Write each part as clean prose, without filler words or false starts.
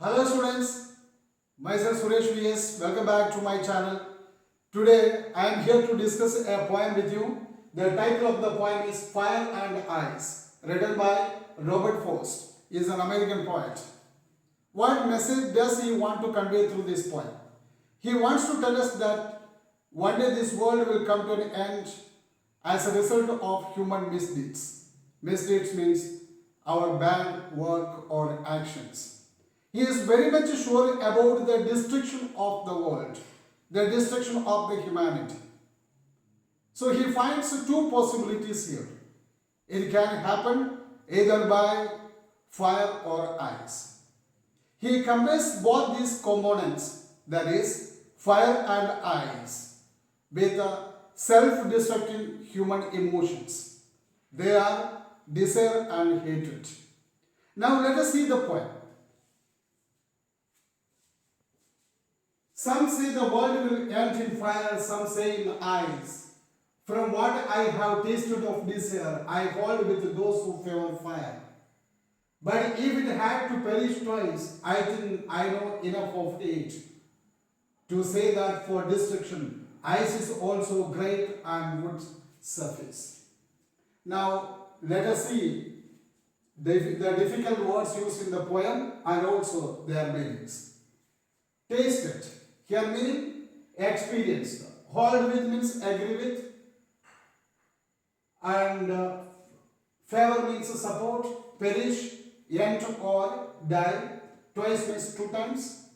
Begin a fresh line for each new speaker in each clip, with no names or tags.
Hello students, myself Suresh VS. Welcome back to my channel. Today I am here to discuss a poem with you. The title of the poem is Fire and Ice, written by Robert Frost. He is an American poet. What message does he want to convey through this poem? He wants to tell us that one day this world will come to an end as a result of human misdeeds. Misdeeds means our bad work or actions. He is very much sure about the destruction of the world, the destruction of the humanity. So he finds two possibilities here. It can happen either by fire or ice. He compares both these components, that is, fire and ice, with self-destructing human emotions. They are desire and hatred. Now let us see the poem. Some say the world will end in fire, some say in ice. From what I have tasted of desire, I hold with those who favor fire. But if it had to perish twice, I think I know enough of it to say that for destruction, ice is also great and would suffice. Now, let us see the difficult words used in the poem and also their meanings. Taste it. Here meaning experienced. Hold with means agree with. And favor means support. Perish, end or die. Twice means two times.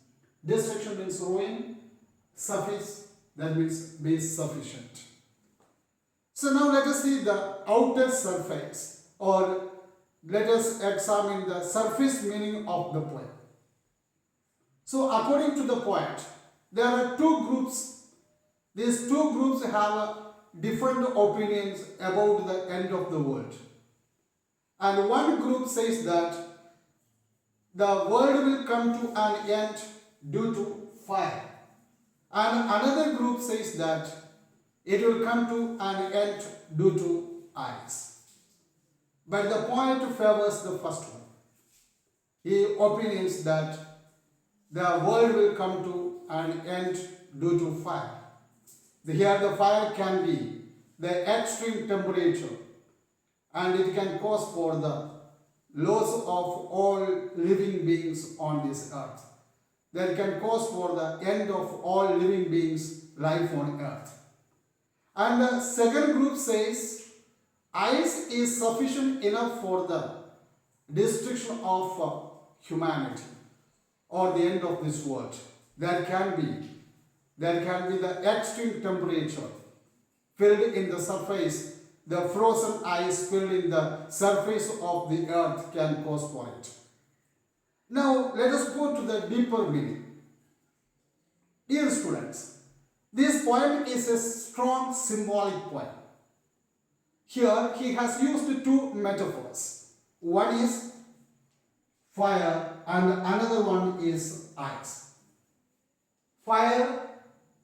Destruction means ruin. Suffice, that means be sufficient. So now let us see the outer surface, or let us examine the surface meaning of the poem. So according to the poet, there are two groups. These two groups have different opinions about the end of the world. And one group says that the world will come to an end due to fire. And another group says that it will come to an end due to ice. But the poet favors the first one. He opines that the world will come to an end due to fire. Here the fire can be the extreme temperature, and it can cause for the loss of all living beings on this earth. That can cause for the end of all living beings' life on earth. And the second group says ice is sufficient enough for the destruction of humanity or the end of this world. There can be the extreme temperature filled in the surface, the frozen ice filled in the surface of the earth can cause for it. Now let us go to the deeper meaning. Dear students, this poem is a strong symbolic poem. Here he has used two metaphors. One is fire and another one is ice. Fire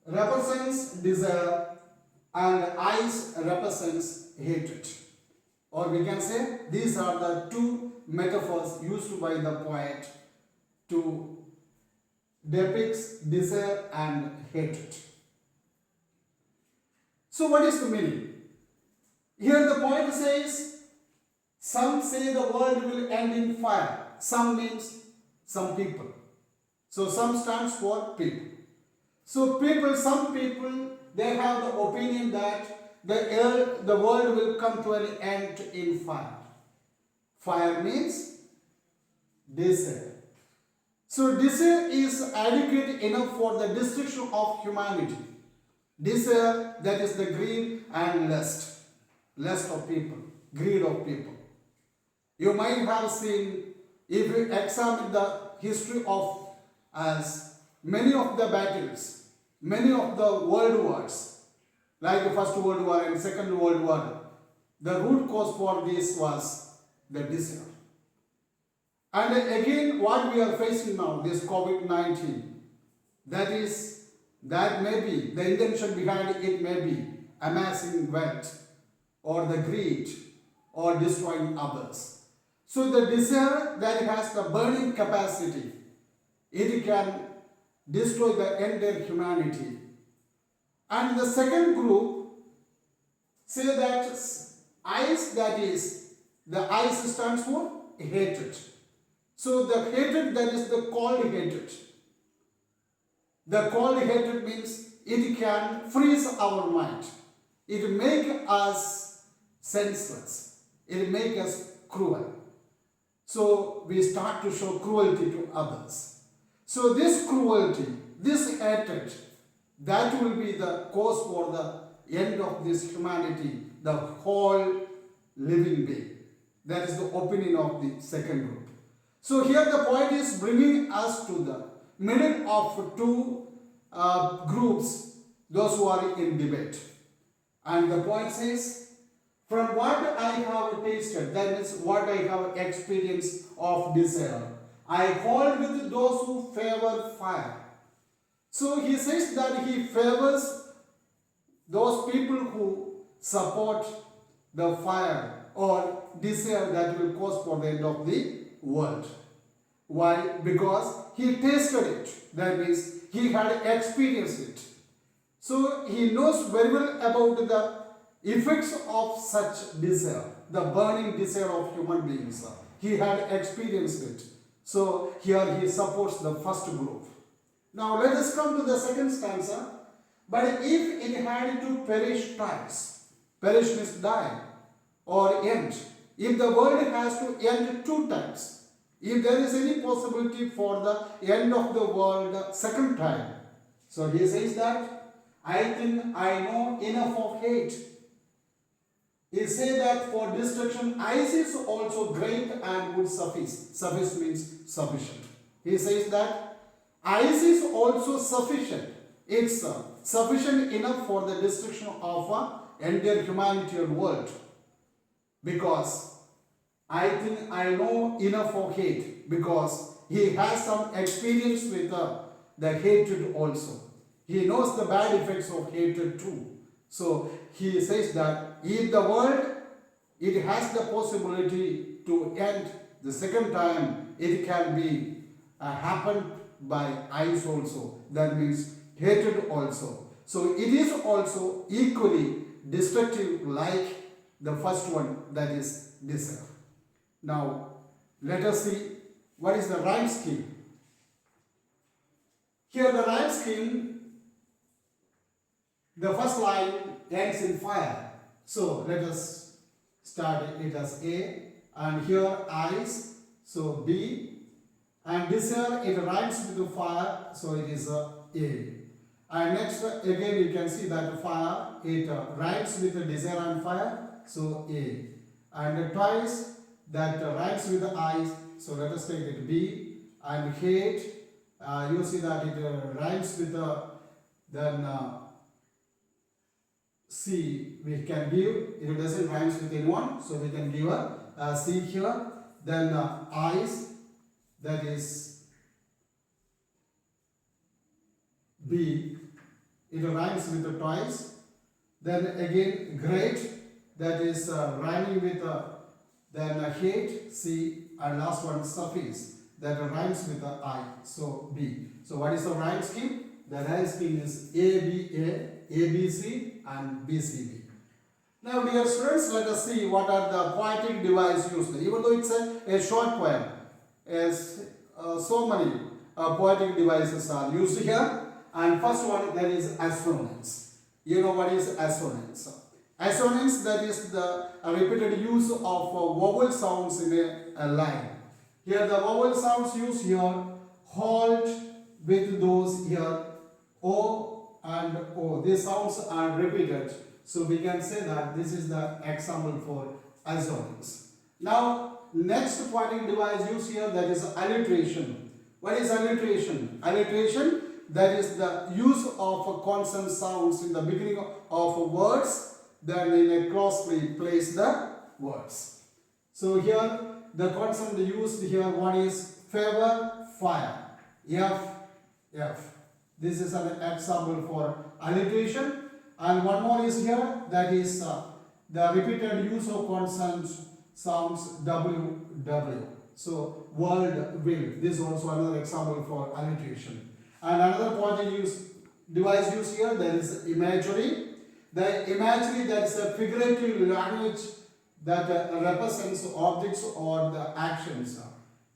represents desire and ice represents hatred. Or we can say these are the two metaphors used by the poet to depict desire and hatred. So what is the meaning? Here the poet says, some say the world will end in fire. Some means some people. So some stands for people. So some people, they have the opinion that the world will come to an end in fire. Fire means desire. So desire is adequate enough for the destruction of humanity. Desire, that is the greed and lust. Lust of people, greed of people. You might have seen, if you examine the history of as many of the battles, many of the world wars, like the First World War and Second World War, the root cause for this was the desire. And again, what we are facing now, this COVID-19, that may be, the intention behind it may be amassing wealth or the greed or destroying others. So the desire that has the burning capacity it can destroy the entire humanity. And the second group say that ice, that is, the ice stands for hatred. So the hatred, that is the cold hatred. The cold hatred means it can freeze our mind. It make us senseless. It make us cruel. So we start to show cruelty to others. So this cruelty, this hatred, that will be the cause for the end of this humanity, the whole living being. That is the opinion of the second group. So here the poet is bringing us to the middle of two groups, those who are in debate. And the poet says, from what I have tasted, that means what I have experienced of desire, I hold with those who favor fire. So he says that he favors those people who support the fire or desire that will cause for the end of the world. Why? Because he tasted it. That means he had experienced it. So he knows very well about the effects of such desire, the burning desire of human beings. He had experienced it. So here he supports the first group. Now let us come to the second stanza. But if it had to perish twice, perish means die or end. If the world has to end two times, if there is any possibility for the end of the world second time, so he says that I think I know enough of hate. He says that for destruction ice is also great and would suffice. Suffice means sufficient. He says that ice is also sufficient. It's sufficient enough for the destruction of entire humanity and world. Because I think I know enough of hate. Because he has some experience with the hatred also. He knows the bad effects of hatred too. So he says that if the world, it has the possibility to end the second time, it can be happen by ice also. That means hatred also. So it is also equally destructive like the first one, that is desire. Now let us see what is the rhyme scheme. Here the rhyme scheme, the first line ends in fire. So let us start it as A, and here ice, so B, and desire, it rhymes with the fire, so it is A. And next again you can see that fire, it rhymes with the desire and fire, so A. And twice that rhymes with the ice, so let us take it B. And hate, you see that it rhymes with the then C we can give. It doesn't rhymes with anyone, so we can give a C here. Then ice, that is B, it rhymes with the twice. Then again great, that is rhyming with then hate, C, and last one suffice, that rhymes with the I, so B. So what is the rhyme scheme? The rhyme scheme is ABA, ABC and BCB. Now dear students, let us see what are the poetic devices used. Even though it's a short poem, as so many poetic devices are used here. And first one, that is assonance. You know what is assonance? Assonance, that is the repeated use of vowel sounds in a line. Here the vowel sounds used here, halt with those here, O and O. These sounds are repeated. So we can say that this is the example for assonance. Now next poetic device used here, that is alliteration. What is alliteration? Alliteration, that is the use of consonant sounds in the beginning of words, then in a closely place the words. So here the consonant used here, one is favor, fire, F. This is an example for alliteration. And one more is here, that is the repeated use of consonant sounds W. So world will. This is also another example for alliteration. And another device used here, there is imagery. The imagery, that is a figurative language that represents objects or the actions.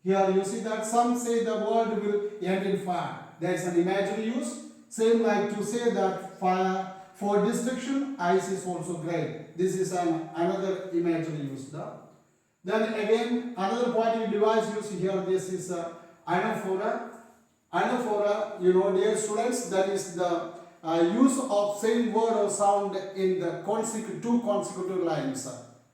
Here you see that some say the world will end in fire. There is an imagery used. Same like to say that fire for destruction, ice is also great. This is another imagery used. Then again, another poetic device used here, this is anaphora. Anaphora, you know, dear students, that is the use of same word or sound in the two consecutive lines.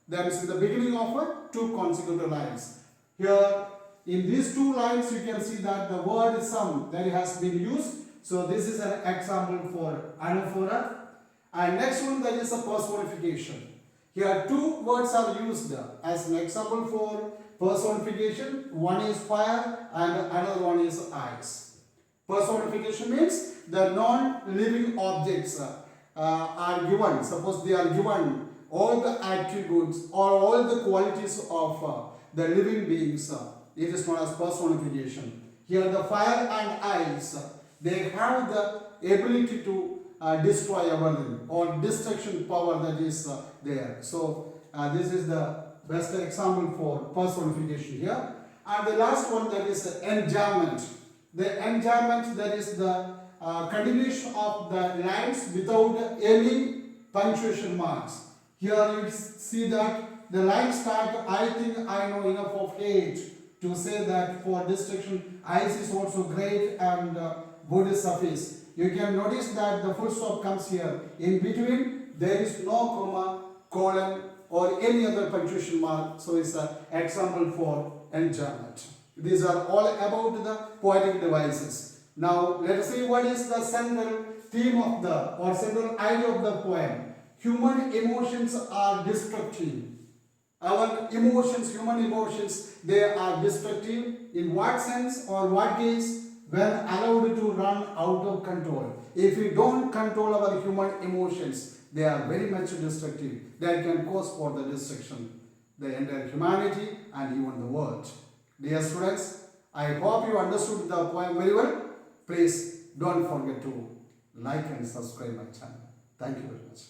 That is in the beginning of two consecutive lines. Here, in these two lines, you can see that the word some that has been used. So this is an example for anaphora. And next one, that is a personification. Here two words are used as an example for personification. One is fire and another one is ice. Personification means the non-living objects are given. Suppose they are given all the attributes or all the qualities of the living beings. It is known as personification. Here the fire and ice, they have the ability to destroy everything or destruction power that is there. So this is the best example for personification here. And the last one, that is enjambment. The enjambment, that is the continuation of the lines without any punctuation marks. Here you see that the line start, I think I know enough of age to say that for destruction, ice is also great and wood is suffice. You can notice that the full stop comes here. In between, there is no comma, colon or any other punctuation mark. So it's an example for enjambment. These are all about the poetic devices. Now let us see what is the central theme of the or central idea of the poem. Human emotions are destructive. Our emotions, human emotions, they are destructive. In what sense or what case? When allowed to run out of control. If we don't control our human emotions, they are very much destructive. They can cause for the destruction, the entire humanity and even the world. Dear students, I hope you understood the poem very well. Please don't forget to like and subscribe my channel. Thank you very much.